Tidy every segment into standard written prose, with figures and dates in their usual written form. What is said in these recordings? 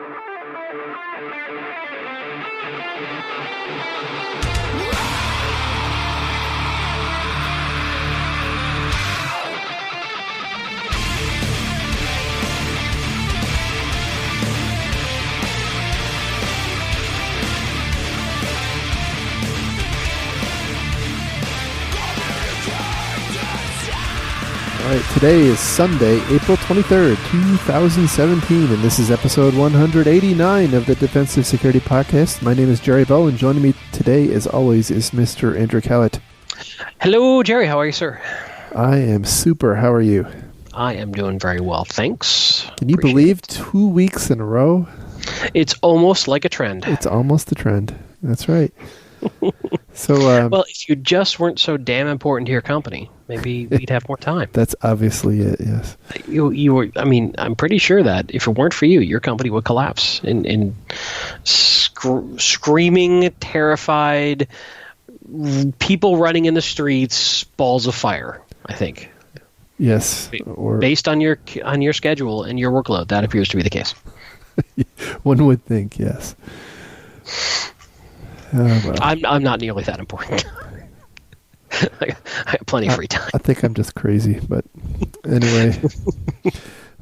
All right, today is Sunday, April 23rd, 2017, and this is episode 189 of the Defensive Security Podcast. My name is Jerry Bell, and joining me today, as always, is Mr. Andrew Callett. Hello, Jerry. How are you, sir? I am super. How are you? I am doing very well, thanks. Can you believe 2 weeks in a row? It's almost like a trend. It's almost a trend. That's right. So, well, if you just weren't so damn important to your company, maybe we'd have more time. That's obviously it, yes. You were. I mean, I'm pretty sure that if it weren't for you, your company would collapse in screaming, terrified, people running in the streets, balls of fire, I think. Yes. Based on your schedule and your workload, that appears to be the case. One would think, yes. Well. I'm not nearly that important. I have plenty of free time. I think I'm just crazy, but anyway.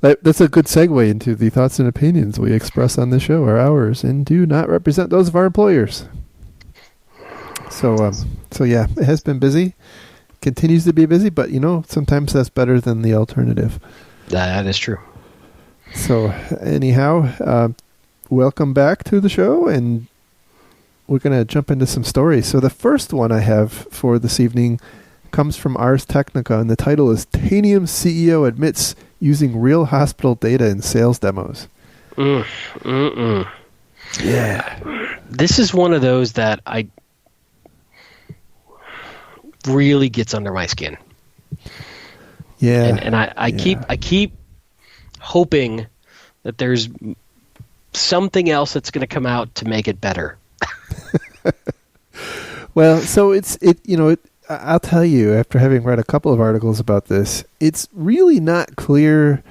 That's a good segue into the thoughts and opinions we express on the show are ours and do not represent those of our employers. So yeah, it has been busy. Continues to be busy, but sometimes that's better than the alternative. That is true. So anyhow, welcome back to the show, and we're going to jump into some stories. So the first one I have for this evening comes from Ars Technica, and the title is Tanium CEO Admits Using Real Hospital Data in Sales Demos. Yeah. This is one of those that I really gets under my skin. Yeah. And I keep hoping that there's something else that's going to come out to make it better. Well, so I'll tell you, after having read a couple of articles about this, it's really not clear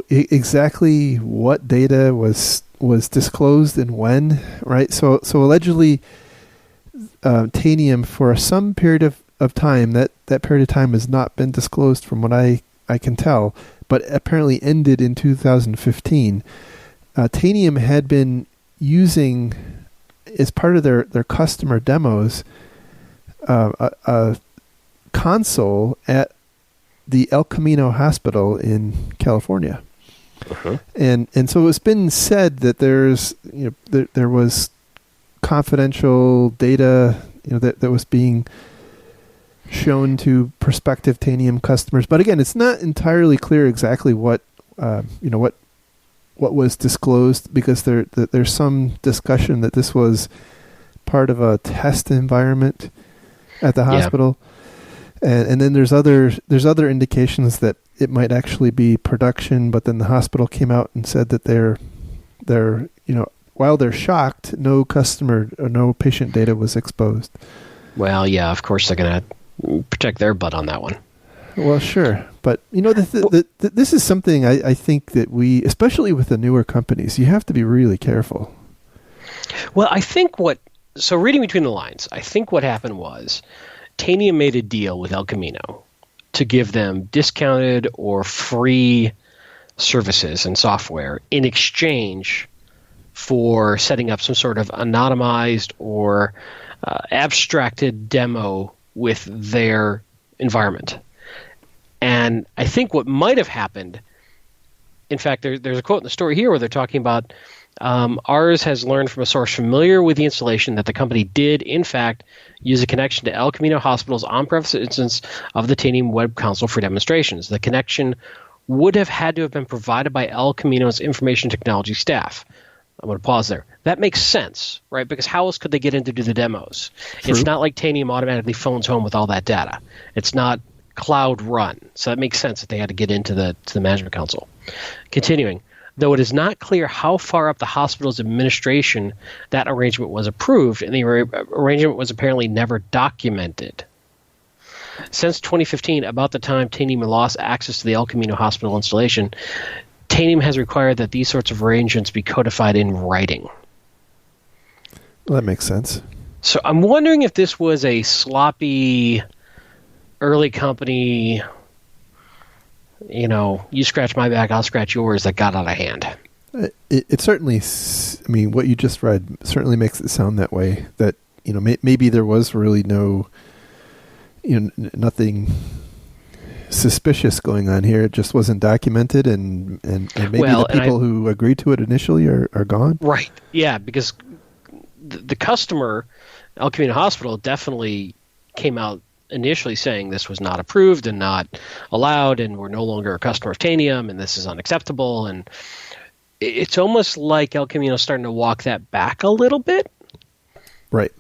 exactly what data was disclosed and when, right? So allegedly, Tanium, for some period of time, that period of time has not been disclosed from what I can tell, but apparently ended in 2015. Tanium had been using, as part of their customer demos, a console at the El Camino Hospital in California. Uh-huh. And so it's been said that there was confidential data that was being shown to prospective Tanium customers. But again, it's not entirely clear exactly what was disclosed, because there's some discussion that this was part of a test environment at the hospital, and then there's other indications that it might actually be production. But then the hospital came out and said that they're while they're shocked, no customer or no patient data was exposed. Well, yeah, of course they're going to protect their butt on that one. Well, sure. But, this is something I think that we, especially with the newer companies, you have to be really careful. Well, I think so reading between the lines, I think what happened was Tanium made a deal with El Camino to give them discounted or free services and software in exchange for setting up some sort of anonymized or abstracted demo with their environment. And I think what might have happened, in fact, there's a quote in the story here where they're talking about Ars has learned from a source familiar with the installation that the company did, in fact, use a connection to El Camino Hospital's on-premise instance of the Tanium web console for demonstrations. The connection would have had to have been provided by El Camino's information technology staff. I'm going to pause there. That makes sense, right? Because how else could they get in to do the demos? True. It's not like Tanium automatically phones home with all that data. It's not cloud run. So that makes sense that they had to get into the management console. Continuing, though it is not clear how far up the hospital's administration that arrangement was approved, and the arrangement was apparently never documented. Since 2015, about the time Tanium lost access to the El Camino Hospital installation, Tanium has required that these sorts of arrangements be codified in writing. Well, that makes sense. So I'm wondering if this was a sloppy early company, you scratch my back, I'll scratch yours, that got out of hand. It certainly, I mean, what you just read certainly makes it sound that way. That, maybe there was really nothing suspicious going on here. It just wasn't documented, and maybe the people who agreed to it initially are gone. Right. Yeah, because the customer, El Camino Hospital, definitely came out initially saying this was not approved and not allowed, and we're no longer a customer of Tanium, and this is unacceptable. And it's almost like El Camino is starting to walk that back a little bit. Right.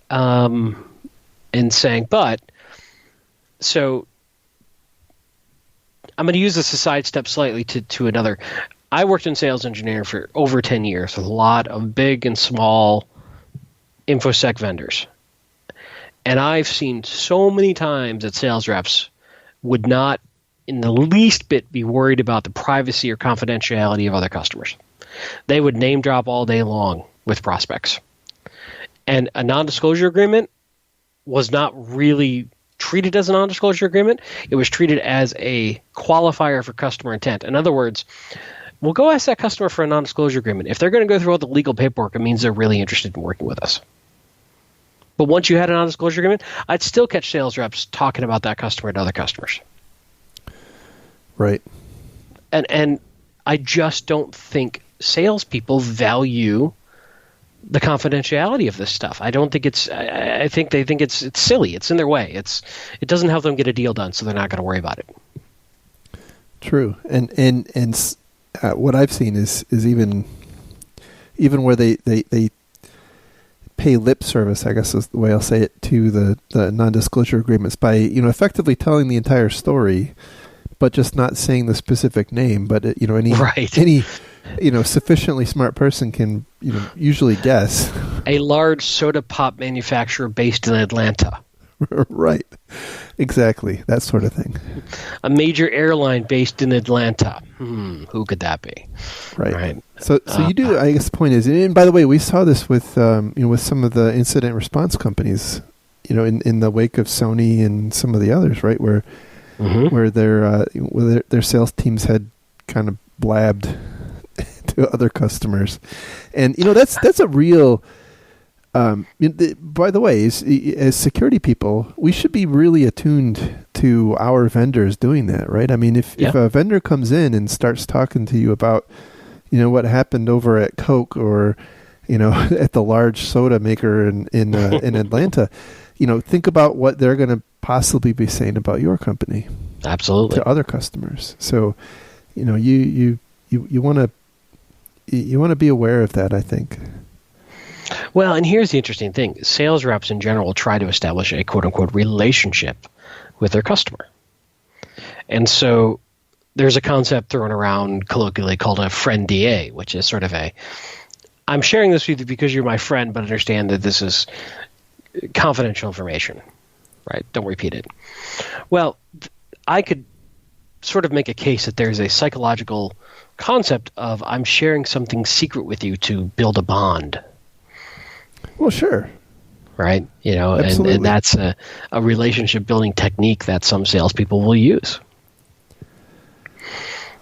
And saying, so I'm going to use this to sidestep slightly to another. I worked in sales engineering for over 10 years with a lot of big and small InfoSec vendors. And I've seen so many times that sales reps would not in the least bit be worried about the privacy or confidentiality of other customers. They would name drop all day long with prospects. And a non-disclosure agreement was not really treated as a non-disclosure agreement. It was treated as a qualifier for customer intent. In other words, we'll go ask that customer for a non-disclosure agreement. If they're going to go through all the legal paperwork, it means they're really interested in working with us. But once you had a non-disclosure agreement, I'd still catch sales reps talking about that customer to other customers. Right. And I just don't think salespeople value the confidentiality of this stuff. I don't think I think they think it's silly. It's in their way. It doesn't help them get a deal done, so they're not going to worry about it. True. And what I've seen is even where they pay lip service, I guess is the way I'll say it, to the non-disclosure agreements by, effectively telling the entire story, but just not saying the specific name. But, any sufficiently smart person can, usually guess. A large soda pop manufacturer based in Atlanta. Right. Exactly. That sort of thing. A major airline based in Atlanta. Who could that be? Right. So you do, I guess the point is, and by the way, we saw this with, with some of the incident response companies, in the wake of Sony and some of the others, right? Where their sales teams had kind of blabbed to other customers. And, that's a real, by the way, as security people, we should be really attuned to our vendors doing that, right? I mean, if a vendor comes in and starts talking to you about, what happened over at Coke or, at the large soda maker in Atlanta, think about what they're going to possibly be saying about your company. Absolutely. To other customers. So, you want to be aware of that, I think. Well, and here's the interesting thing. Sales reps in general try to establish a quote-unquote relationship with their customer. And so there's a concept thrown around colloquially called a friend DA, which is sort of I'm sharing this with you because you're my friend, but understand that this is confidential information, right? Don't repeat it. Well, I could sort of make a case that there's a psychological concept of I'm sharing something secret with you to build a bond. Well, sure. Right? And that's a relationship building technique that some salespeople will use.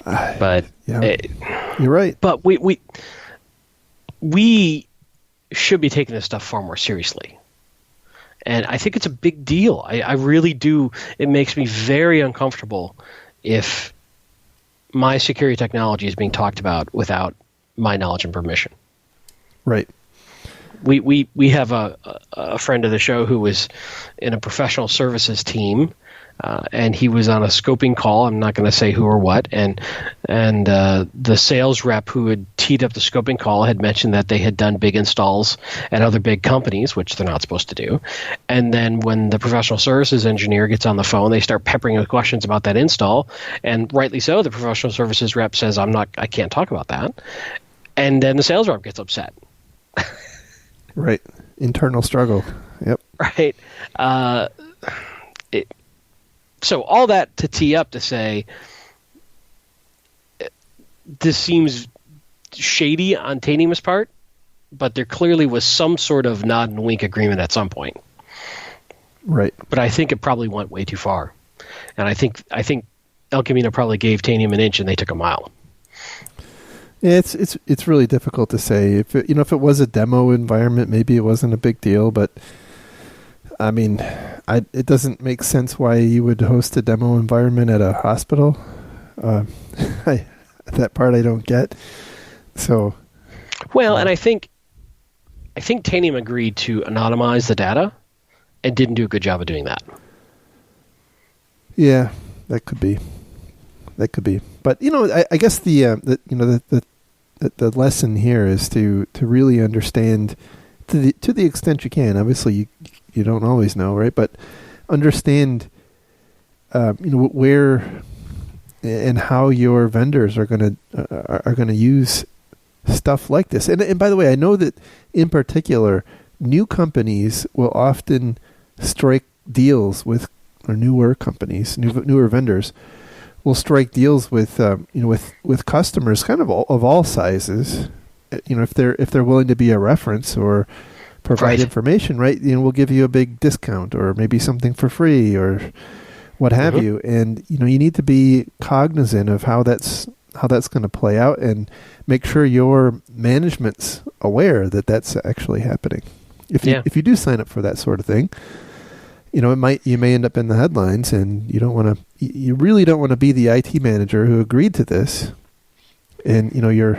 But you're right. But we should be taking this stuff far more seriously. And I think it's a big deal. I really do. It makes me very uncomfortable if my security technology is being talked about without my knowledge and permission. Right. We have a friend of the show who was in a professional services team, and he was on a scoping call. I'm not going to say who or what. And the sales rep who had teed up the scoping call had mentioned that they had done big installs at other big companies, which they're not supposed to do. And then when the professional services engineer gets on the phone, they start peppering with questions about that install. And rightly so, the professional services rep says, I can't talk about that. And then the sales rep gets upset. Right. Internal struggle. Yep. Right. So all that to tee up to say this seems shady on Tanium's part, but there clearly was some sort of nod and wink agreement at some point. Right. But I think it probably went way too far. And I think El Camino probably gave Tanium an inch and they took a mile. Yeah, it's really difficult to say. If it was a demo environment, maybe it wasn't a big deal, but I mean, it doesn't make sense why you would host a demo environment at a hospital. That part I don't get. So, well, and I think Tanium agreed to anonymize the data and didn't do a good job of doing that. Yeah, that could be. But I guess the lesson here is to really understand to the extent you can. Obviously, you don't always know, right? But understand, where and how your vendors are going to use stuff like this. And by the way, I know that in particular, new companies will often strike deals with, or newer companies, newer vendors will strike deals with with customers kind of of all sizes. If they're willing to be a reference or provide information, right? We'll give you a big discount or maybe something for free or what have you. And you need to be cognizant of how that's going to play out and make sure your management's aware that that's actually happening. If you do sign up for that sort of thing, you may end up in the headlines, and you really don't want to be the IT manager who agreed to this, and you're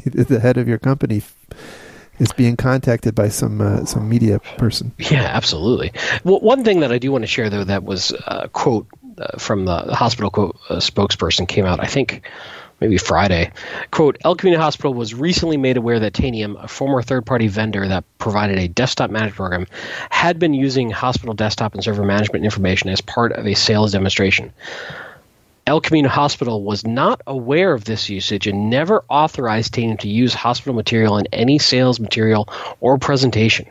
the head of your company is being contacted by some media person. Yeah, absolutely. Well, one thing that I do want to share, though, that was a quote from the hospital spokesperson came out, I think, maybe Friday. Quote, El Camino Hospital was recently made aware that Tanium, a former third-party vendor that provided a desktop management program, had been using hospital desktop and server management information as part of a sales demonstration. El Camino Hospital was not aware of this usage and never authorized Tanium to use hospital material in any sales material or presentation.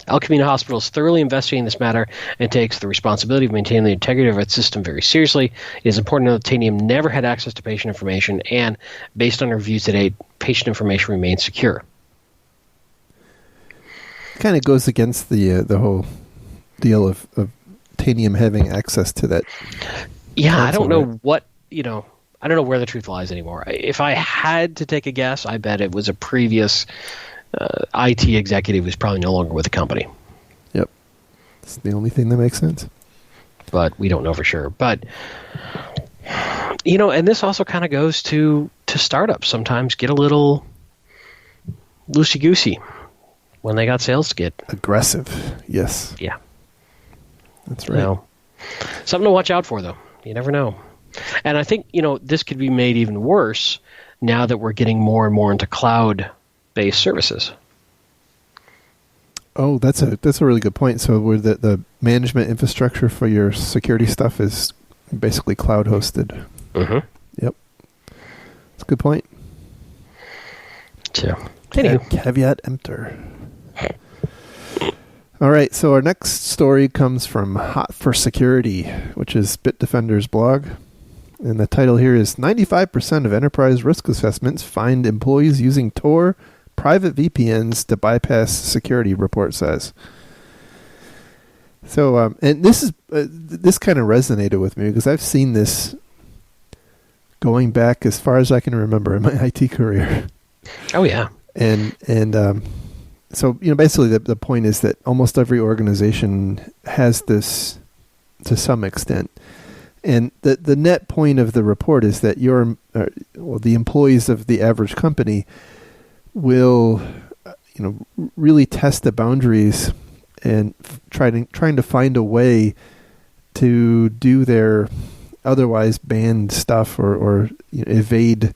El Camino Hospital is thoroughly investigating this matter and takes the responsibility of maintaining the integrity of its system very seriously. It is important to know that Tanium never had access to patient information, and based on reviews to date, patient information remains secure. Kind of goes against the whole deal of Tanium having access to that. Yeah, I don't know I don't know where the truth lies anymore. If I had to take a guess, I bet it was a previous IT executive who's probably no longer with the company. Yep. It's the only thing that makes sense. But we don't know for sure. But, and this also kind of goes to startups. Sometimes get a little loosey-goosey when they got sales to get. Aggressive, yes. Yeah. That's right. Something to watch out for, though. You never know. And I think, this could be made even worse now that we're getting more and more into cloud-based services. Oh, that's a really good point. So where the management infrastructure for your security stuff is basically cloud hosted. Mm-hmm. Yep. That's a good point. So, anyway. Caveat emptor. All right, so our next story comes from Hot for Security, which is Bitdefender's blog. And the title here is 95% of enterprise risk assessments find employees using Tor private VPNs to bypass security, report says. So, and this kind of resonated with me because I've seen this going back as far as I can remember in my IT career. Oh, yeah. And so, basically the point is that almost every organization has this to some extent. And the net point of the report is that the employees of the average company will, really test the boundaries and trying to find a way to do their otherwise banned stuff or evade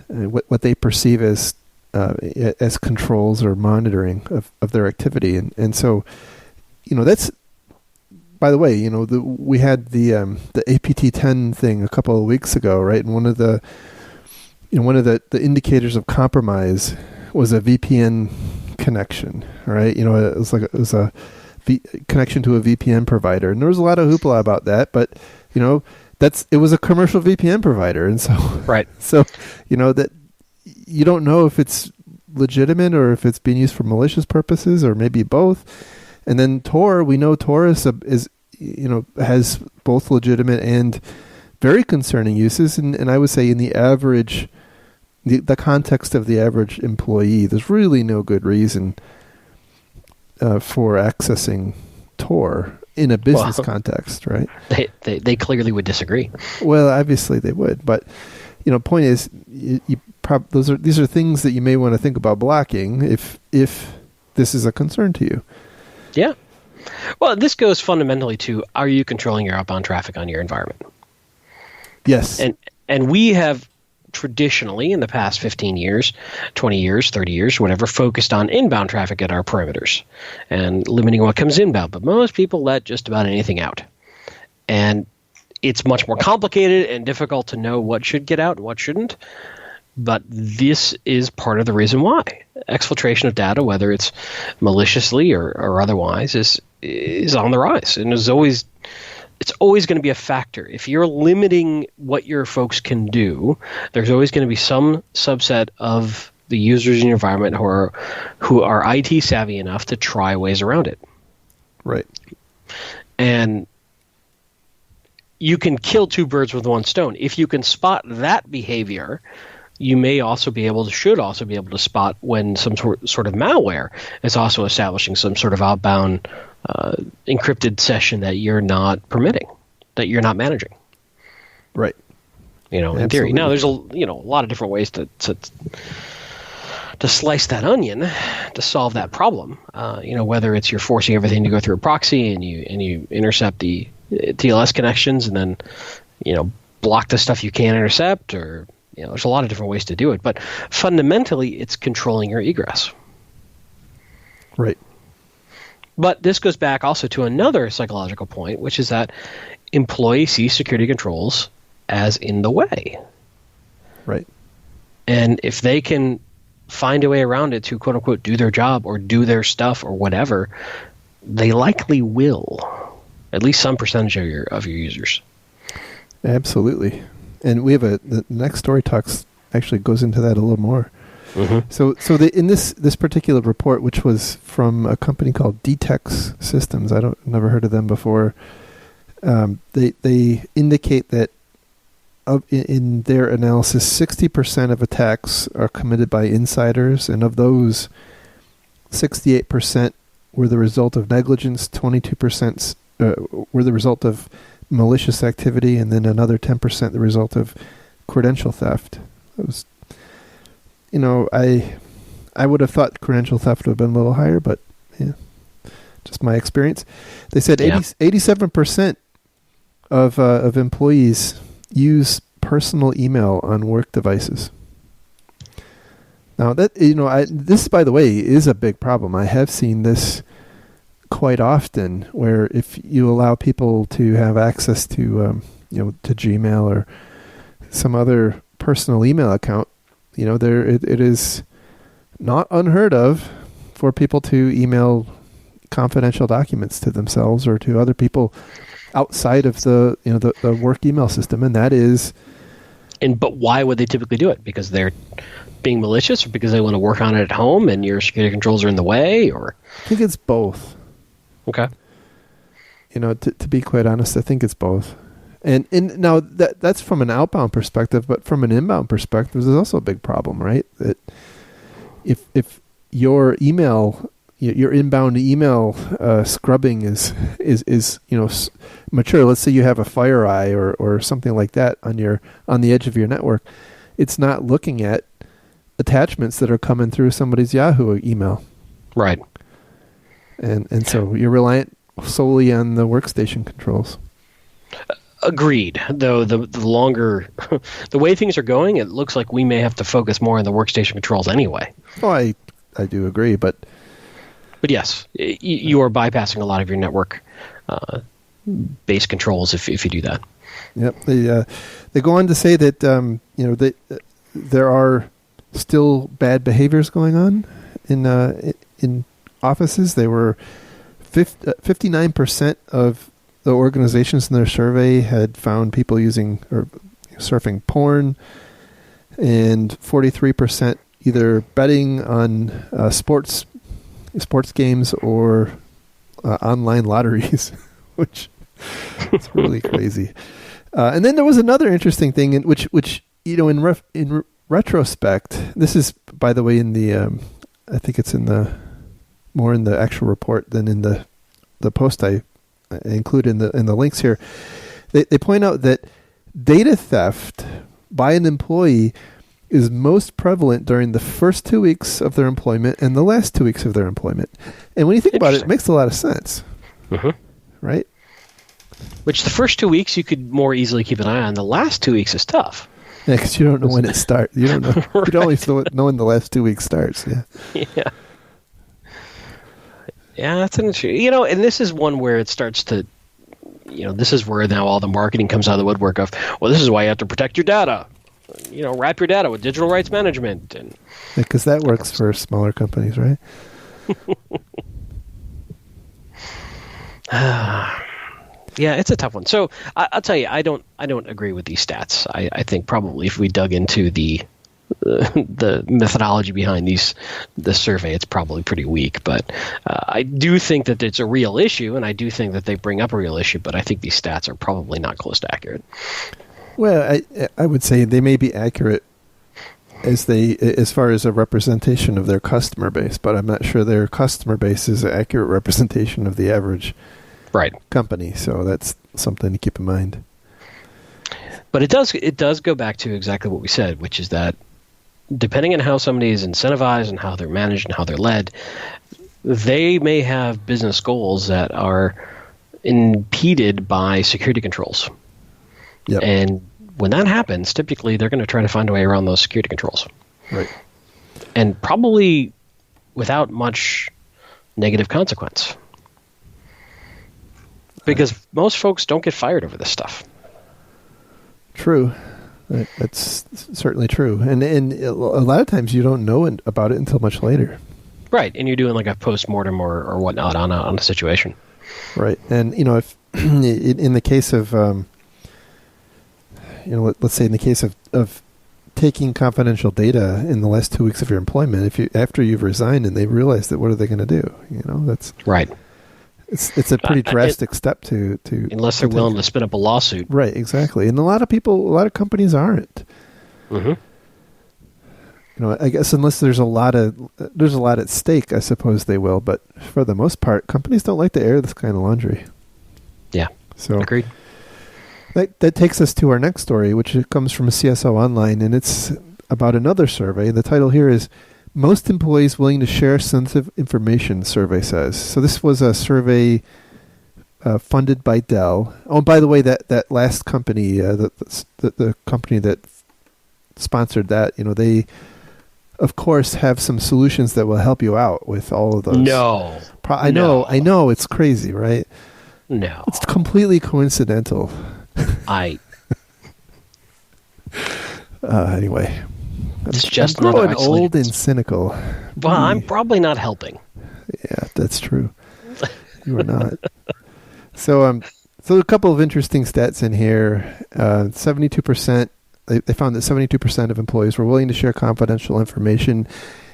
what they perceive as controls or monitoring of their activity. And so, that's, by the way, we had the APT10 thing a couple of weeks ago, right? And one of the indicators of compromise was a VPN connection, right? It was a connection to a VPN provider, and there was a lot of hoopla about that. But it was a commercial VPN provider, and so Right. so that you don't know if it's legitimate or if it's being used for malicious purposes or maybe both. And then Tor, we know Tor is has both legitimate and very concerning uses, and I would say in the average, the context of the average employee, there's really no good reason for accessing Tor in a business context, right? They clearly would disagree. Well, obviously they would, but point is, these are things that you may want to think about blocking if this is a concern to you. Yeah. Well, this goes fundamentally to, are you controlling your outbound traffic on your environment? Yes. And we have traditionally, in the past 15 years, 20 years, 30 years, whatever, focused on inbound traffic at our perimeters and limiting what comes inbound. But most people let just about anything out. And it's much more complicated and difficult to know what should get out and what shouldn't. But this is part of the reason why. Exfiltration of data, whether it's maliciously or otherwise, is on the rise. And it's always going to be a factor. If you're limiting what your folks can do, there's always going to be some subset of the users in your environment who are IT savvy enough to try ways around it. Right. And you can kill two birds with one stone. If you can spot that behavior, you should also be able to spot when some sort of malware is also establishing some sort of outbound encrypted session that you're not permitting, that you're not managing. Right. In theory. Now, there's a lot of different ways to slice that onion to solve that problem. Whether it's you're forcing everything to go through a proxy and you intercept the TLS connections and then block the stuff you can't intercept, or there's a lot of different ways to do it. But fundamentally, it's controlling your egress. Right. But this goes back also to another psychological point, which is that employees see security controls as in the way. Right. And if they can find a way around it to, quote unquote, do their job or do their stuff or whatever, they likely will. At least some percentage of your users. Absolutely. And we have the next story actually goes into that a little more. Mm-hmm. So in this particular report, which was from a company called Detex Systems, never heard of them before. They indicate that in their analysis, 60% of attacks are committed by insiders, and of those, 68% were the result of negligence, 22% were the result of malicious activity, and then another 10% the result of credential theft. It was, I would have thought credential theft would have been a little higher, but yeah, just my experience. They said 87% of employees use personal email on work devices. Now that this, by the way, is a big problem. I have seen this quite often, where if you allow people to have access to to Gmail or some other personal email account, it is not unheard of for people to email confidential documents to themselves or to other people outside of the work email system, and that is. But why would they typically do it? Because they're being malicious, or because they want to work on it at home and your security controls are in the way, or? I think it's both. Okay. To be quite honest, I think it's both. And now that's from an outbound perspective, but from an inbound perspective, there's also a big problem, right? That if your email, your inbound email scrubbing is mature. Let's say you have a FireEye or something like that on the edge of your network. It's not looking at attachments that are coming through somebody's Yahoo email. Right. And so you're reliant solely on the workstation controls. Agreed. Though the longer the way things are going, it looks like we may have to focus more on the workstation controls anyway. Oh, I do agree, but yes, you are bypassing a lot of your network based controls if you do that. Yep. They go on to say that there are still bad behaviors going on in offices. They were 59% of the organizations in their survey had found people using or surfing porn, and 43% either betting on sports games or online lotteries, which is really crazy. And then there was another interesting thing, which in retrospect, this is, by the way, in the I think it's more in the actual report than in the post I include in the links here. They point out that data theft by an employee is most prevalent during the first 2 weeks of their employment and the last 2 weeks of their employment. And when you think about it, it makes a lot of sense, right? Which the first 2 weeks you could more easily keep an eye on. The last 2 weeks is tough. Yeah, because you don't know when it starts. You don't know. Right. You don't always know when the last 2 weeks starts. Yeah. Yeah. Yeah, that's an interesting. And this is one where it starts to, this is where now all the marketing comes out of the woodwork of, well, this is why you have to protect your data. Wrap your data with digital rights management. And because that works for smaller companies, right? Yeah, it's a tough one. So I'll tell you, I don't agree with these stats. I think probably if we dug into the methodology behind the survey, it's probably pretty weak. But I do think that it's a real issue, and I do think that they bring up a real issue. But I think these stats are probably not close to accurate. Well, I would say they may be accurate as far as a representation of their customer base, but I'm not sure their customer base is an accurate representation of the average company. So that's something to keep in mind. But it does go back to exactly what we said, which is that depending on how somebody is incentivized and how they're managed and how they're led, they may have business goals that are impeded by security controls. Yep. And when that happens, typically they're going to try to find a way around those security controls. Right. And probably without much negative consequence. Because most folks don't get fired over this stuff. True. That's certainly true. And a lot of times you don't know about it until much later. Right. And you're doing like a post-mortem or whatnot on a situation. Right. And, if in the case of... let's say in the case of taking confidential data in the last 2 weeks of your employment, after you've resigned and they realize that, what are they going to do? That's right. It's a pretty drastic step to unless they're willing to spin up a lawsuit. Right, exactly. And a lot of companies aren't. Mm-hmm. I guess unless there's a lot at stake, I suppose they will. But for the most part, companies don't like to air this kind of laundry. Yeah. So agreed. That takes us to our next story, which comes from CSO Online, and it's about another survey. The title here is Most Employees Willing to Share Sensitive Information, the survey says. So this was a survey funded by Dell. Oh, and by the way, that last company, the company that sponsored that, they, of course, have some solutions that will help you out with all of those. No. I know, it's crazy, right? No. It's completely coincidental. Anyway, it's just I'm growing old and cynical. Well, I'm probably not helping. Yeah, that's true. You are not. So a couple of interesting stats in here. 72%. They found that 72% of employees were willing to share confidential information,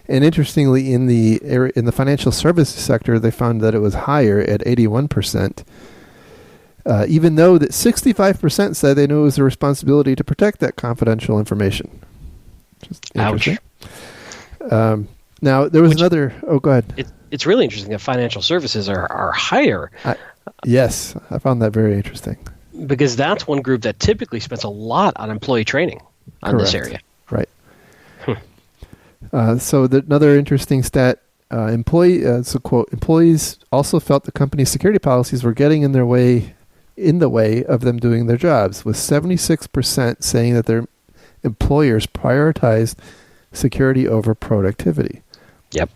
and interestingly, in the financial services sector, they found that it was higher at 81%. Even though that 65% said they knew it was their responsibility to protect that confidential information. Ouch. Now, there was another... Oh, go ahead. It's really interesting that financial services are higher. Yes, I found that very interesting. Because that's one group that typically spends a lot on employee training on this area. Right. So another interesting stat... quote, employees also felt the company's security policies were getting in the way of them doing their jobs, with 76% saying that their employers prioritized security over productivity. Yep.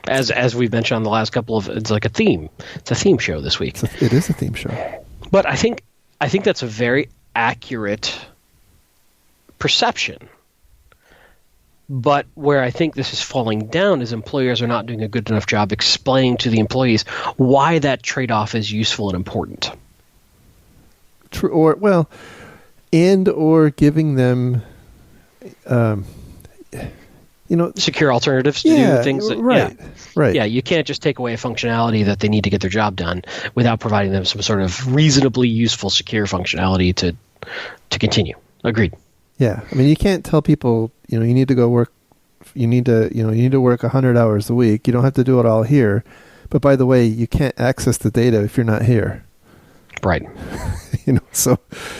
As we've mentioned on the last couple of, it's like a theme. It's a theme show this week. It is a theme show. But I think that's a very accurate perception. But where I think this is falling down is employers are not doing a good enough job explaining to the employees why that trade-off is useful and important. or giving them, secure alternatives to do things. Right. Yeah, you can't just take away a functionality that they need to get their job done without providing them some sort of reasonably useful, secure functionality to continue. Agreed. Yeah, I mean, you can't tell people, you need to go work. You need to work 100 hours a week. You don't have to do it all here. But by the way, you can't access the data if you're not here. Right. So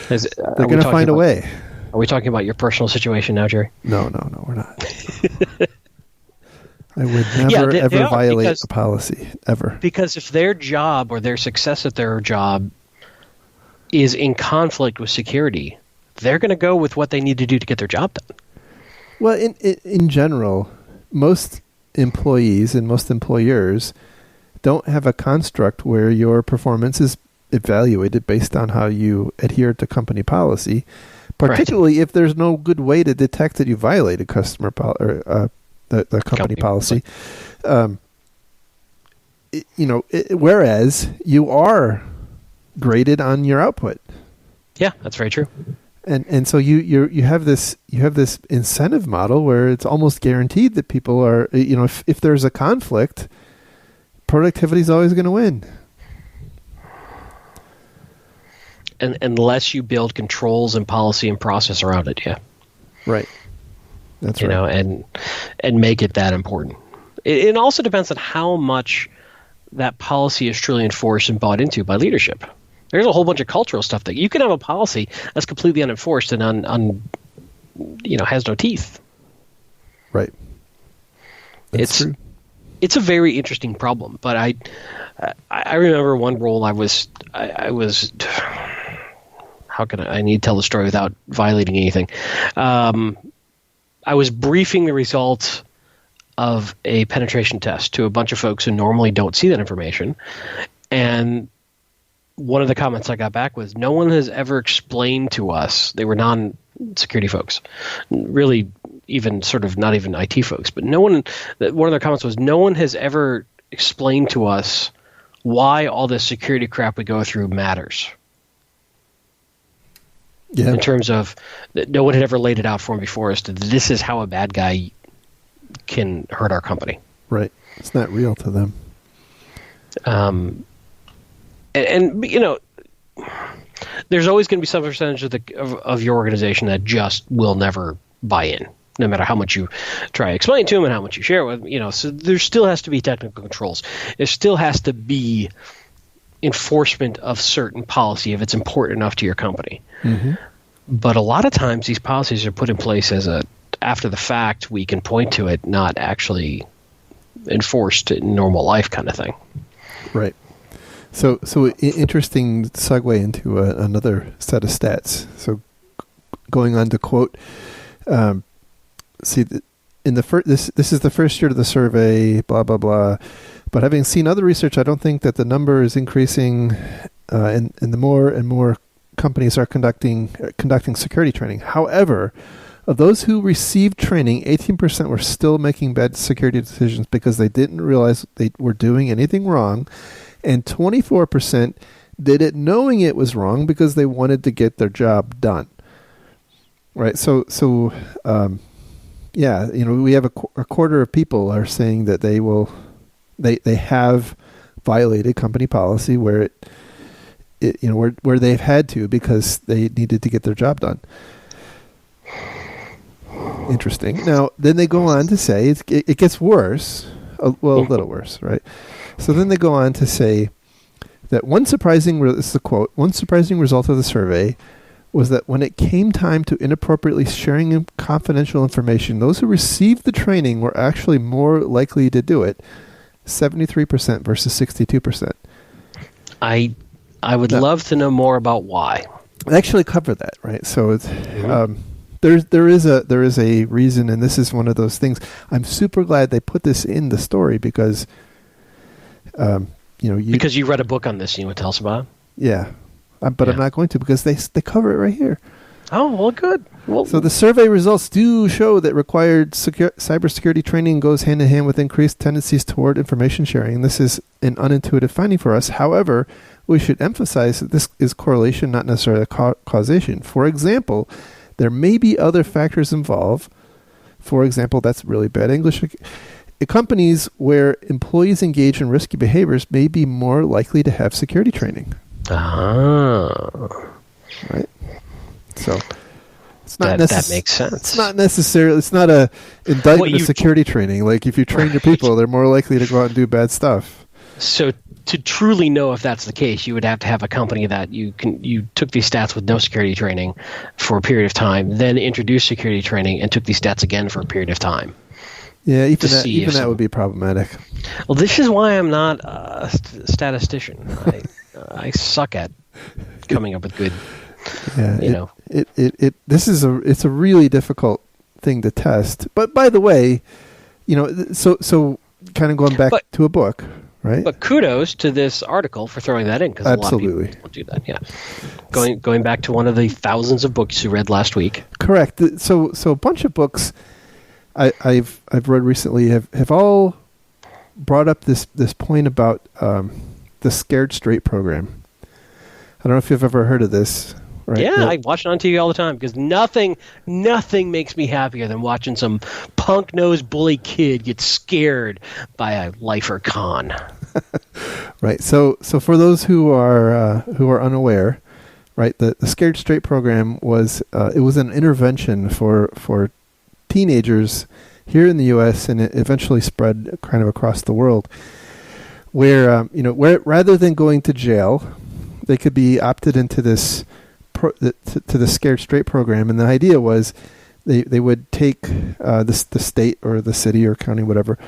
they're going to find a way. Are we talking about your personal situation now, Jerry? No, we're not. I would never, ever violate a policy, ever. Because if their job or their success at their job is in conflict with security, they're going to go with what they need to do to get their job done. Well, in general, most employees and most employers don't have a construct where your performance is evaluated based on how you adhere to company policy, particularly if there's no good way to detect that you violated customer the company policy. Whereas you are graded on your output. Yeah, that's very true. And so you have this incentive model where it's almost guaranteed that people are, if there's a conflict, productivity is always going to win. And unless you build controls and policy and process around it, yeah. Right. That's right. And make it that important. It also depends on how much that policy is truly enforced and bought into by leadership. There's a whole bunch of cultural stuff that you can have a policy that's completely unenforced and has no teeth. Right. That's true. It's a very interesting problem, but I remember one role I was I need to tell the story without violating anything. I was briefing the results of a penetration test to a bunch of folks who normally don't see that information. And one of the comments I got back was, no one has ever explained to us, they were non-security folks, really even sort of not even IT folks, but one of their comments was, no one has ever explained to us why all this security crap we go through matters. Yeah. In terms of that, no one had ever laid it out for him before us. This is how a bad guy can hurt our company. Right. It's not real to them. And there's always going to be some percentage of your organization that just will never buy in, no matter how much you try to explain to them and how much you share with them. So there still has to be technical controls. There still has to be enforcement of certain policy if it's important enough to your company. Mm-hmm. But a lot of times these policies are put in place as after the fact, we can point to it, not actually enforced in normal life kind of thing. Right. So interesting segue into another set of stats. So going on to quote, in the this is the first year of the survey, blah blah blah. But having seen other research, I don't think that the number is increasing, and the more and more companies are conducting security training. However, of those who received training, 18% were still making bad security decisions because they didn't realize they were doing anything wrong, and 24% did it knowing it was wrong because they wanted to get their job done. Right. So we have a quarter of people are saying that they have violated company policy where where they've had to because they needed to get their job done. Interesting. Now, then they go on to say it gets worse, a little worse, right? So then they go on to say that this is the quote, one surprising result of the survey was that when it came time to inappropriately sharing confidential information, those who received the training were actually more likely to do it, 73% versus 62%. I would love to know more about why. I actually cover that, right? So it's, there is a reason, and this is one of those things. I'm super glad they put this in the story because, because you read a book on this, and you would tell us about it? Yeah, but I'm not going to because they cover it right here. Oh, well, good. Well, So the survey results do show that required cybersecurity training goes hand in hand with increased tendencies toward information sharing. This is an unintuitive finding for us. However, we should emphasize that this is correlation, not necessarily causation. For example, there may be other factors involved. For example, that's really bad English. Companies where employees engage in risky behaviors may be more likely to have security training. Ah. Right? So it's not that makes sense. It's not necessarily. It's not a indictment of security training. Like if you train your people, they're more likely to go out and do bad stuff. So to truly know if that's the case, you would have to have a company that you took these stats with no security training for a period of time, then introduced security training and took these stats again for a period of time. Yeah, even that would be problematic. Well, this is why I'm not a statistician. I suck at coming up with good. Yeah, it's a really difficult thing to test. But by the way, so kind of going back to a book, right? But kudos to this article for throwing that in, because a lot of people don't do that. Yeah, going back to one of the thousands of books you read last week. Correct. So a bunch of books I've read recently have all brought up this point about the Scared Straight program. I don't know if you've ever heard of this. Right? Yeah, I watch it on TV all the time because nothing makes me happier than watching some punk-nosed bully kid get scared by a lifer con. Right. So for those who are unaware, right, the Scared Straight program was an intervention for teenagers here in the U.S. and it eventually spread kind of across the world, where rather than going to jail, they could be opted into this. To the Scared Straight program, and the idea was they would take the state or the city or county, whatever,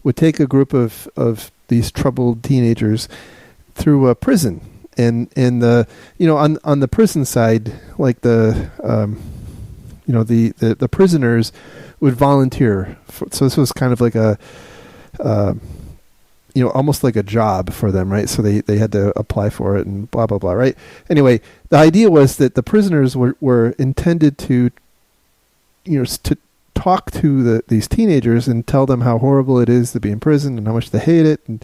would take a group of these troubled teenagers through a prison, and the on the prison side, like the prisoners would volunteer. So this was kind of like a almost like a job for them, right? So they had to apply for it and blah, blah, blah, right? Anyway, the idea was that the prisoners were intended to talk to these teenagers and tell them how horrible it is to be in prison and how much they hate it. And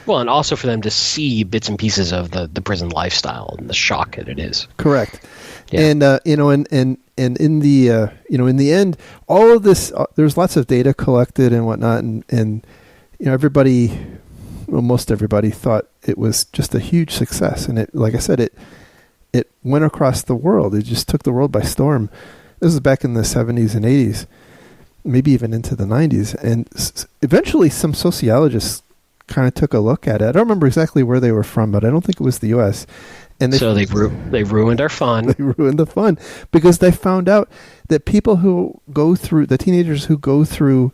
also for them to see bits and pieces of the prison lifestyle and the shock that it is. Correct. Yeah. And and in the in the end, all of this, there's lots of data collected and whatnot, and everybody, most everybody thought it was just a huge success. And it, like I said, it went across the world. It just took the world by storm. This was back in the 70s and 80s, maybe even into the 90s. And eventually some sociologists kind of took a look at it. I don't remember exactly where they were from, but I don't think it was the U.S. And they ruined our fun. They ruined the fun because they found out that people who go through, the teenagers who go through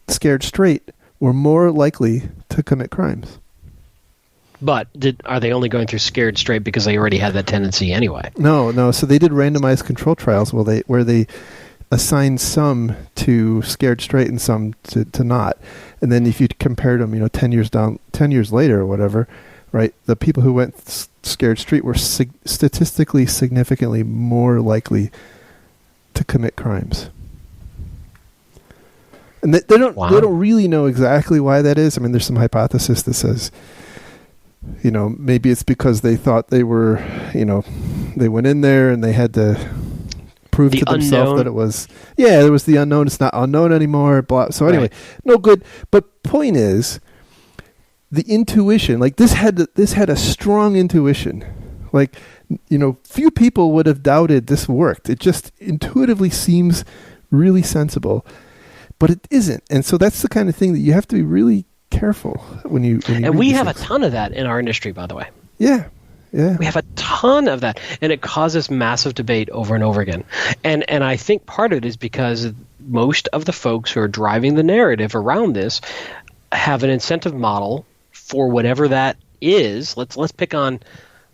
Scared Straight were more likely to commit crimes. But are they only going through Scared Straight because they already had that tendency anyway? No. So they did randomized control trials where they assigned some to Scared Straight and some to not. And then if you compared them, 10 years later or whatever, right, the people who went Scared Straight were statistically significantly more likely to commit crimes. And they don't really know exactly why that is. I mean, there's some hypothesis that says, maybe it's because they thought they were, they went in there and they had to prove to themselves that it was, there was the unknown. It's not unknown anymore. Blah. So anyway, no good. But point is, the intuition, like this had a strong intuition. Like, few people would have doubted this worked. It just intuitively seems really sensible. But it isn't, and so that's the kind of thing that you have to be really careful when you. And we have a ton of that in our industry, by the way. Yeah. We have a ton of that, and it causes massive debate over and over again. And I think part of it is because most of the folks who are driving the narrative around this have an incentive model for whatever that is. Let's pick on.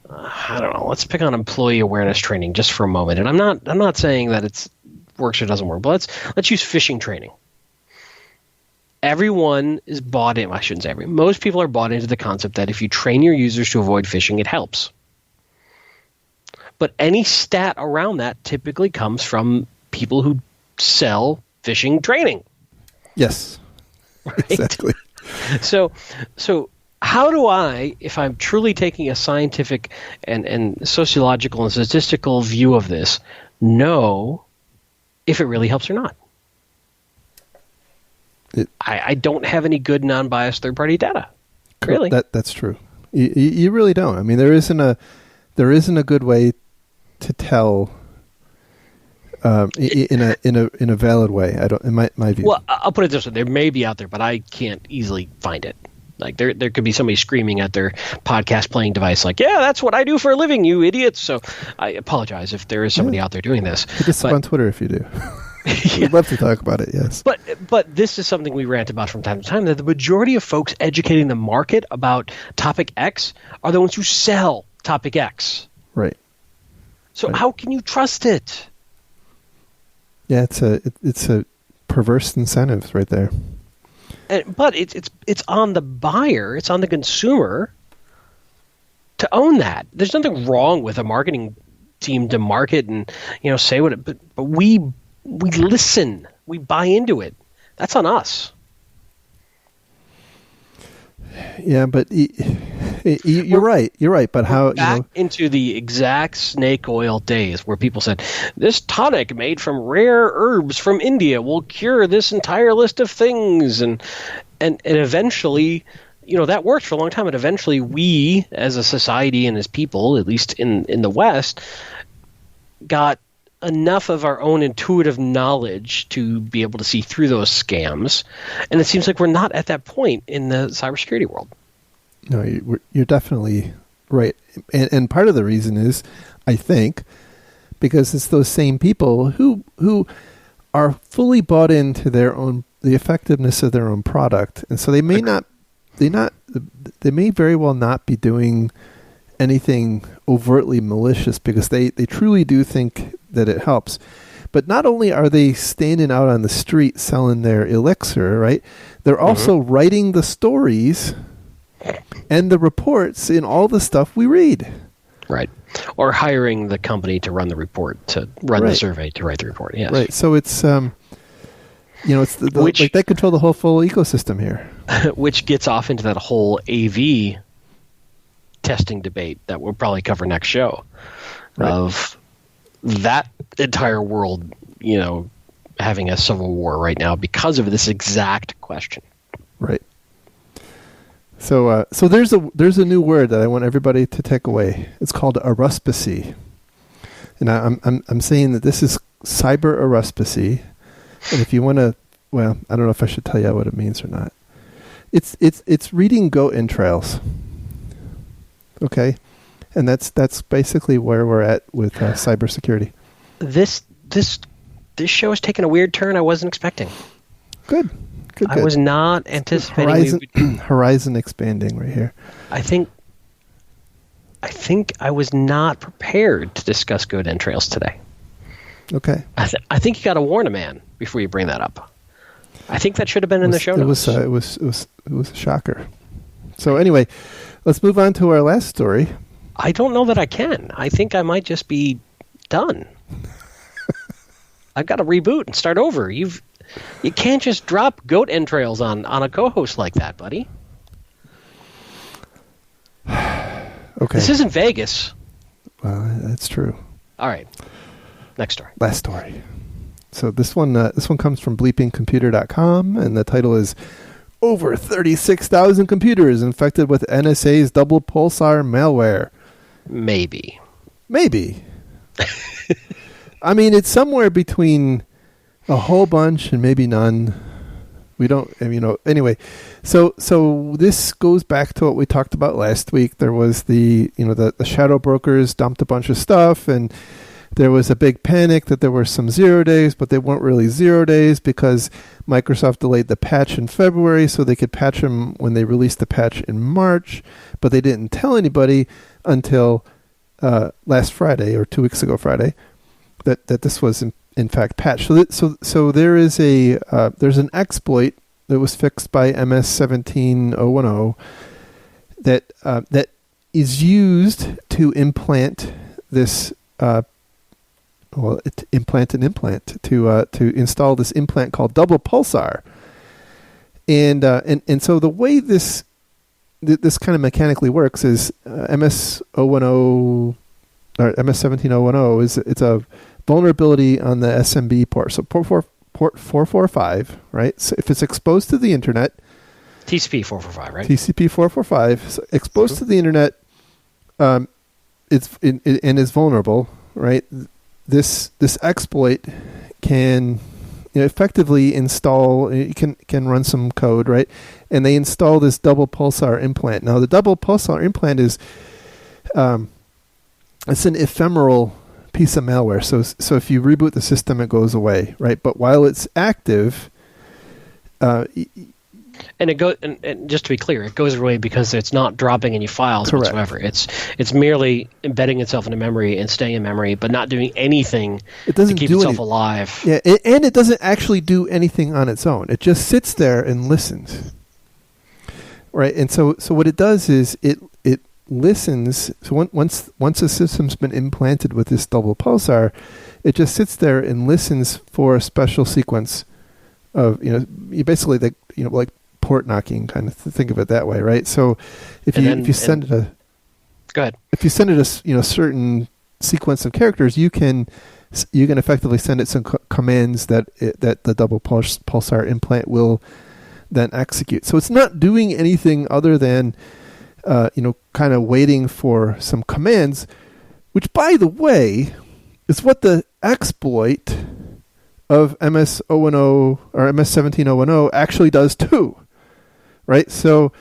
Let's pick on employee awareness training just for a moment. And I'm not saying that it works or doesn't work, but let's use phishing training. Everyone is bought in. I shouldn't say everyone. Most people are bought into the concept that if you train your users to avoid phishing, it helps. But any stat around that typically comes from people who sell phishing training. Yes, right? Exactly. So how do I, if I'm truly taking a scientific and sociological and statistical view of this, know if it really helps or not? I don't have any good non-biased third-party data. Really, that's true. You really don't. I mean, there isn't a good way to tell in a valid way. I don't. In my view. Well, I'll put it this way: there may be out there, but I can't easily find it. Like there could be somebody screaming at their podcast playing device, like, "Yeah, that's what I do for a living, you idiots." So I apologize if there is somebody out there doing this. Hit us up on Twitter if you do. We'd love to talk about it. Yes, but this is something we rant about from time to time. That the majority of folks educating the market about topic X are the ones who sell topic X. Right. So how can you trust it? Yeah, it's a perverse incentives right there. But it's on the buyer, it's on the consumer to own that. There's nothing wrong with a marketing team to market and say what it, but we listen, we buy into it. That's on us. Yeah, but you're right. You're right. But how back into the exact snake oil days where people said this tonic made from rare herbs from India will cure this entire list of things, and eventually, that worked for a long time. And eventually, we as a society and as people, at least in the West, got enough of our own intuitive knowledge to be able to see through those scams. And it seems like we're not at that point in the cybersecurity world. No, you're definitely right. And part of the reason is, I think, because it's those same people who are fully bought into the effectiveness of their own product. And so they may very well not be doing anything overtly malicious because they truly do think that it helps. But not only are they standing out on the street selling their elixir, right? They're also writing the stories and the reports in all the stuff we read. Right. Or hiring the company to run the report, to run the survey, to write the report. Yes. Right. So it's, it's like they control the whole full ecosystem here. Which gets off into that whole AV testing debate that we'll probably cover next show. Right. Of that entire world, having a civil war right now because of this exact question. Right. So there's a new word that I want everybody to take away. It's called aruspicy, and I'm saying that this is cyber aruspicy. And if you want to, well, I don't know if I should tell you what it means or not. It's reading goat entrails. Okay, and that's basically where we're at with cybersecurity. This show has taken a weird turn I wasn't expecting. Good. I was not anticipating horizon expanding right here. I think I was not prepared to discuss goat entrails today. Okay. I think you got to warn a man before you bring that up. I think that should have been in the show notes. It was a shocker. So anyway, let's move on to our last story. I don't know that I can. I think I might just be done. I've got to reboot and start over. You can't just drop goat entrails on a co-host like that, buddy. Okay. This isn't Vegas. Well, that's true. All right. Next story. Last story. So this one comes from bleepingcomputer.com, and the title is Over 36,000 computers infected with NSA's double pulsar malware. Maybe. I mean, it's somewhere between a whole bunch and maybe none. We don't, anyway. So this goes back to what we talked about last week. There was the shadow brokers dumped a bunch of stuff, and there was a big panic that there were some 0 days, but they weren't really 0 days because Microsoft delayed the patch in February so they could patch them when they released the patch in March, but they didn't tell anybody until last Friday or 2 weeks ago Friday that this was in fact patched. So there is there's an exploit that was fixed by MS17010 that is used to implant this implant to install this implant called Double Pulsar, and so the way this kind of mechanically works is MS-010 or MS-17010 it's a vulnerability on the SMB port. So port 445, right? So if it's exposed to the internet, TCP 445, right? TCP 445, so exposed to the internet, and is vulnerable, right? This exploit can effectively install. You can run some code, right? And they install this Double Pulsar implant. Now, the Double Pulsar implant is it's an ephemeral piece of malware. So if you reboot the system, it goes away, right? But while it's active, and it goes. And just to be clear, it goes away because it's not dropping any files Correct. whatsoever. It's merely embedding itself into memory and staying in memory, but not doing anything it doesn't to keep do itself alive. Yeah, and it doesn't actually do anything on its own. It just sits there and listens, right? And so what it does is it listens. So once a system's been implanted with this Double Pulsar, it just sits there and listens for a special sequence of you basically like port knocking, kind of think of it that way, right? So if you send it a certain sequence of characters, you can effectively send it some commands that the Double Pulsar implant will then execute. So it's not doing anything other than kind of waiting for some commands, which, by the way, is what the exploit of MS-010 or MS-17010 actually does too, right? So,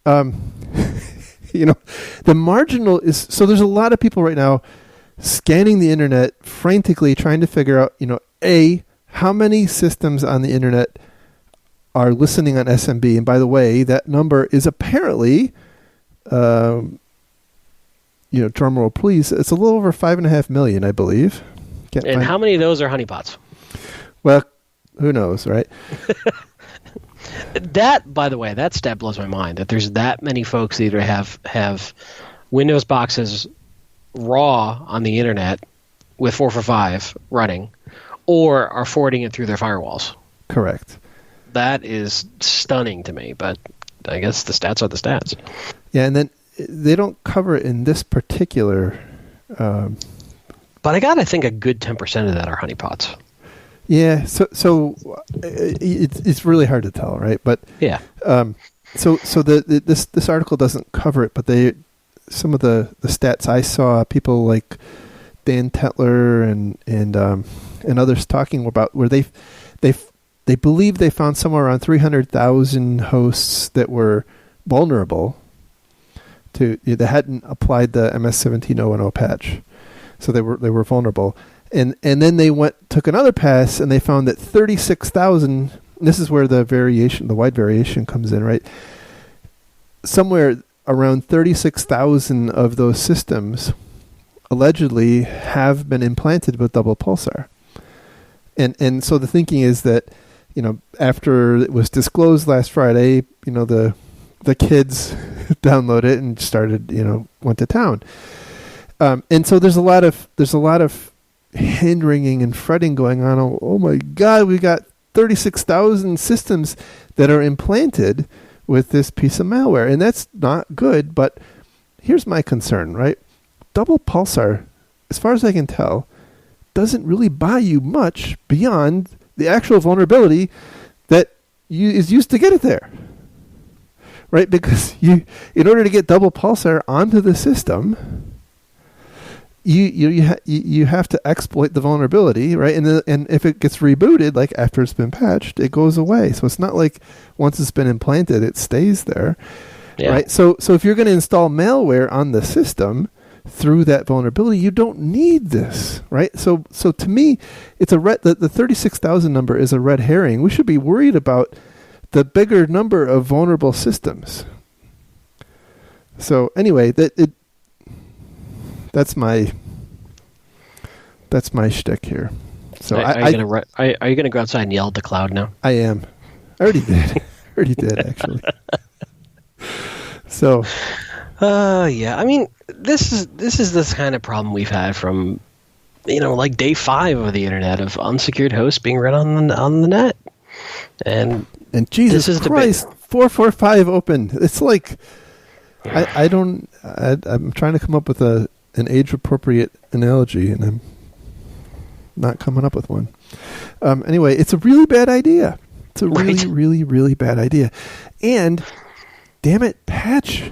the marginal is, so there's a lot of people right now scanning the internet frantically trying to figure out, how many systems on the internet are listening on SMB. And by the way, that number is apparently, drum roll please, it's a little over 5.5 million, I believe. And how many of those are honeypots? Well, who knows, right? That, by the way, that stat blows my mind, that there's that many folks that either have Windows boxes raw on the internet with 445 running, or are forwarding it through their firewalls. Correct. That is stunning to me, but I guess the stats are the stats. Yeah, and then they don't cover it in this particular... but I got to think a good 10% of that are honeypots. Yeah, so it's really hard to tell, right? But yeah, so this article doesn't cover it, but some of the stats I saw, people like Dan Tetler and others talking about where they believe they found somewhere around 300,000 hosts that were vulnerable to they hadn't applied the MS-17010 patch, so they were vulnerable. And then they took another pass, and they found that 36,000. This is where the wide variation comes in, right? Somewhere around 36,000 of those systems allegedly have been implanted with Double Pulsar, and so the thinking is that after it was disclosed last Friday, the kids downloaded it and started went to town, and so there's a lot of hand wringing and fretting going on. Oh my God, we got 36,000 systems that are implanted with this piece of malware, and that's not good. But here's my concern, right? Double Pulsar, as far as I can tell, doesn't really buy you much beyond the actual vulnerability that is used to get it there, right? Because in order to get Double Pulsar onto the system, you have to exploit the vulnerability, right? And if it gets rebooted, like after it's been patched, it goes away. So it's not like once it's been implanted, it stays there, right? So if you're going to install malware on the system through that vulnerability, you don't need this, right? So to me, it's the 36,000 number is a red herring. We should be worried about the bigger number of vulnerable systems. So anyway, that's my shtick here. So are you gonna go outside and yell at the cloud now? I am. I already did. Actually. So. Yeah. I mean, this is this kind of problem we've had from like day 5 of the internet of unsecured hosts being run on the net. And Jesus Christ, 445 open. It's like I'm trying to come up with an age appropriate analogy, and I'm not coming up with one. Anyway, it's a really bad idea. It's a really, really, really bad idea. And damn it, patch.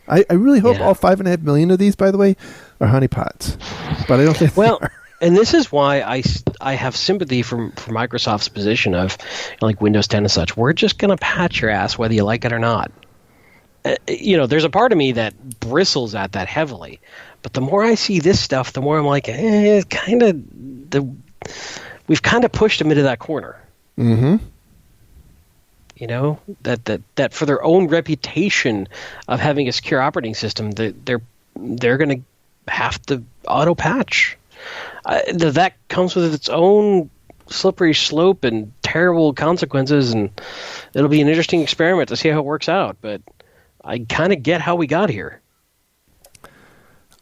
I really hope all 5.5 million of these, by the way, are honeypots. But I don't think they are. And this is why I have sympathy for Microsoft's position of like Windows 10 and such. We're just going to patch your ass whether you like it or not. There's a part of me that bristles at that heavily. But the more I see this stuff, the more I'm like, we've kind of pushed them into that corner. Mm-hmm. That for their own reputation of having a secure operating system, they're going to have to auto patch. That comes with its own slippery slope and terrible consequences, and it'll be an interesting experiment to see how it works out. But I kind of get how we got here.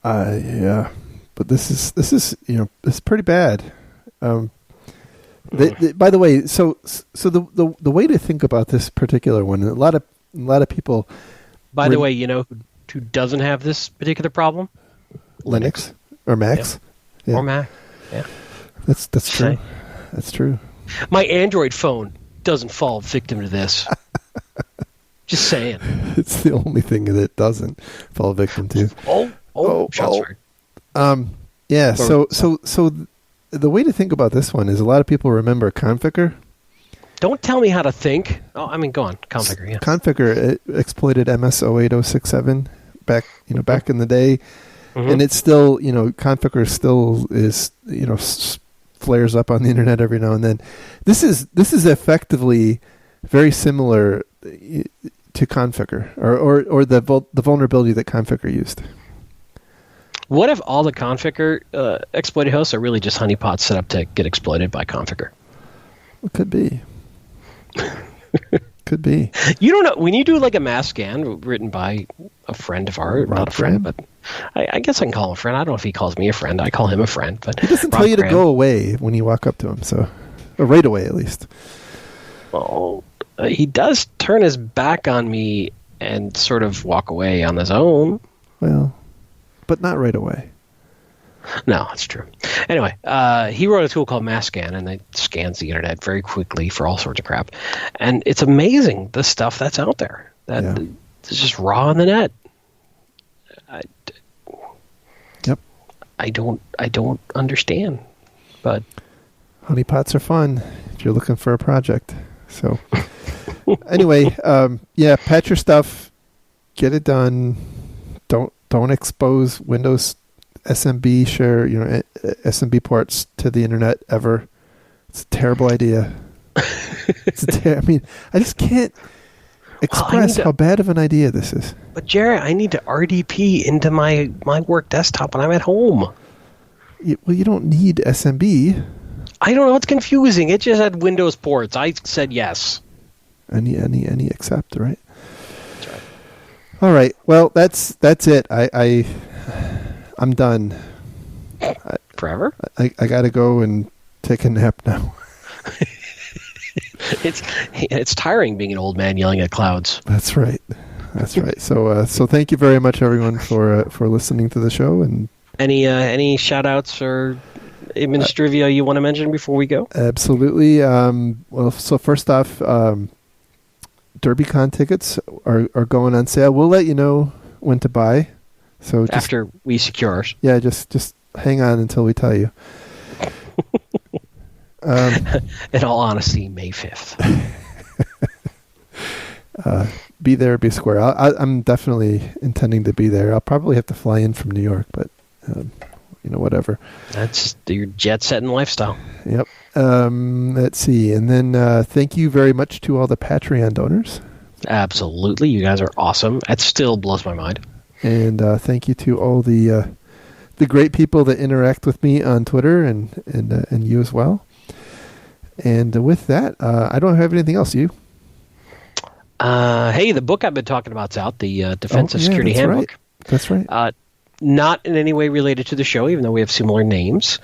Yeah, but this is it's pretty bad. By the way, so the way to think about this particular one, a lot of people. By the way, who doesn't have this particular problem? Linux or Macs. Yeah. Or Mac. Yeah. That's true. That's true. My Android phone doesn't fall victim to this. Just saying. It's the only thing that it doesn't fall victim to. Shots fired. Yeah. So the way to think about this one is a lot of people remember Conficker. Don't tell me how to think. Oh, I mean, go on. Conficker. Yeah. Conficker exploited MS 08067 back in the day. Mm-hmm. And it's still, Conficker still is, flares up on the internet every now and then. This is effectively very similar to Conficker, or the vulnerability that Conficker used. What if all the Conficker exploited hosts are really just honeypots set up to get exploited by Conficker? It could be. Could be. You don't know. When you do like a mass scan written by a friend of ours, not a friend, but I guess I can call him a friend. I don't know if he calls me a friend. I call him a friend. But he doesn't tell you to go away when you walk up to him, or right away at least. Well, he does turn his back on me and sort of walk away on his own. Well, but not right away. No, that's true. Anyway, he wrote a tool called Masscan, and it scans the internet very quickly for all sorts of crap. And it's amazing, the stuff that's out there. It's just raw on the net. Yep. I don't understand. But honeypots are fun if you're looking for a project. So anyway, patch your stuff, get it done. Don't expose Windows SMB SMB ports to the internet ever. It's a terrible idea. I just can't express how bad of an idea this is. But Jared, I need to RDP into my work desktop when I'm at home. You don't need SMB. I don't know. It's confusing. It just had Windows ports. I said yes. Any accept, right? That's right. All right. Well, that's it. I'm done. Forever? I got to go and take a nap now. It's tiring being an old man yelling at clouds. That's right. So thank you very much, everyone, for listening to the show. And any shout outs or administrivia you want to mention before we go? Absolutely. So first off, DerbyCon tickets are going on sale. We'll let you know when to buy. So after we secure ours. Yeah, just hang on until we tell you. In all honesty, May 5th. Be there, be square. I'm definitely intending to be there. I'll probably have to fly in from New York, but whatever. That's your jet-setting lifestyle. Yep. Let's see. And then thank you very much to all the Patreon donors. Absolutely. You guys are awesome. That still blows my mind. And thank you to all the great people that interact with me on Twitter and you as well. And with that, I don't have anything else. You? Hey, the book I've been talking about's out. The Defensive Security Handbook. Right. That's right. not in any way related to the show, even though we have similar names.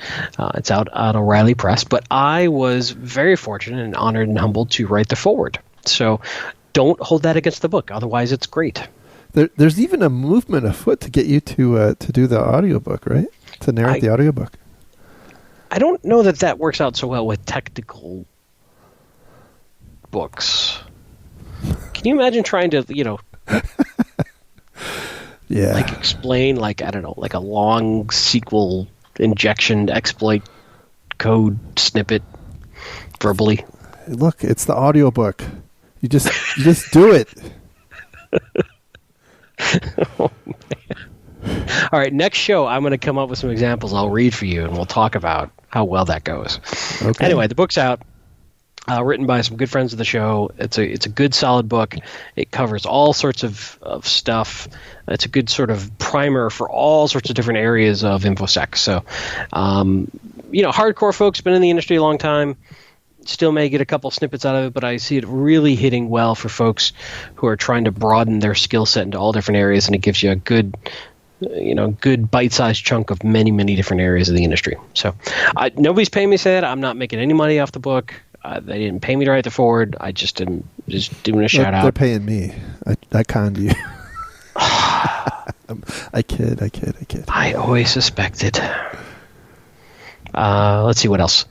It's out at O'Reilly Press. But I was very fortunate and honored and humbled to write the foreword. So don't hold that against the book. Otherwise, it's great. There's even a movement afoot to get you to do the audiobook, right? To narrate the audiobook. I don't know that works out so well with technical books. Can you imagine trying to, yeah, like explain, like, I don't know, like a long SQL injection exploit code snippet verbally? Look, it's the audiobook. You just do it. Oh, man. All right, next show, I'm going to come up with some examples I'll read for you, and we'll talk about how well that goes. Okay. Anyway, the book's out. Written by some good friends of the show. It's a good, solid book. It covers all sorts of stuff. It's a good sort of primer for all sorts of different areas of InfoSec. So, hardcore folks, been in the industry a long time, still may get a couple snippets out of it, but I see it really hitting well for folks who are trying to broaden their skill set into all different areas, and it gives you a good bite-sized chunk of many, many different areas of the industry. So nobody's paying me to say that. I'm not making any money off the book. They didn't pay me to write the forward. I just am just doing a shout out. They're paying me. I conned you. I kid. I always suspected. Let's see what else.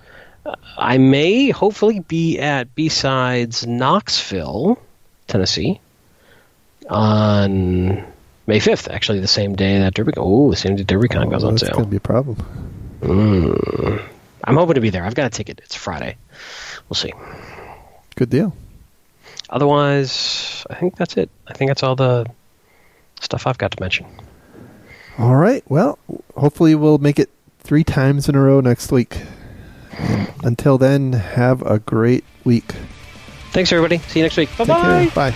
I may hopefully be at B-Sides Knoxville, Tennessee, on May 5th. Actually, the same day that DerbyCon. Oh, the same day DerbyCon goes on sale. That's going to be a problem. I'm hoping to be there. I've got a ticket. It's Friday. We'll see. Good deal. Otherwise, I think that's it. I think that's all the stuff I've got to mention. All right. Well, hopefully we'll make it 3 times in a row next week. And until then, have a great week. Thanks, everybody. See you next week. Bye-bye. Bye.